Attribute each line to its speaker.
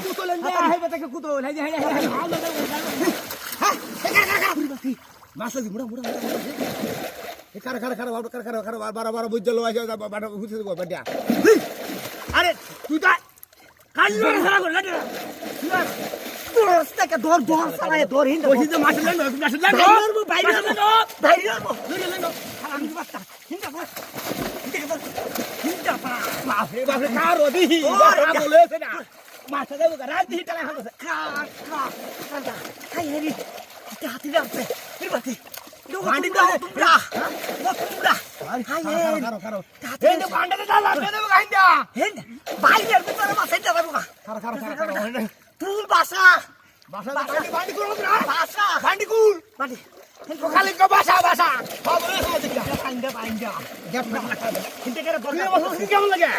Speaker 1: কুতলেন দে আহে বেটাকে কুতল high high high মাছ লাগি মুড়া মুড়া এ কার কার কার কার কার কার বারা বারা বুঝলো আইছে বাটা বুঝতে গো বাটা আরে তুই তো কাল্লো সারা করে লাগা
Speaker 2: রাস্তাকে দর দর সারায় দর হিন্দ
Speaker 1: ওই যে মাছ লাগলো
Speaker 2: বাইরে বাইরে আমি বাচ্চা হিন্দ
Speaker 1: বাপরে বাপরে কার ওদি বাবা বলেছে না মাছ দেব রাত দি টালা হলো
Speaker 2: হাই হেরি হাতি রাখবে এরবাতে
Speaker 1: ভান্ডি দাও তোমরা
Speaker 2: হাই
Speaker 1: কারো কারো এই যে ভান্ডাতে দাও লাগবে দেব গাইন্দা
Speaker 2: হেন বাইরের ভিতরে মাছ এটা দেবো
Speaker 1: কারো কারো কারো
Speaker 2: তুল বাসা
Speaker 1: বাসা ভান্ডি করো না
Speaker 2: বাসা
Speaker 1: ভান্ডি কুল
Speaker 2: বাড়ি
Speaker 1: খালি কো বাসা বাসা বাবা
Speaker 2: বাইন্দা
Speaker 1: গ্যাপ না
Speaker 2: হিন্দ করে
Speaker 1: কেমন লাগে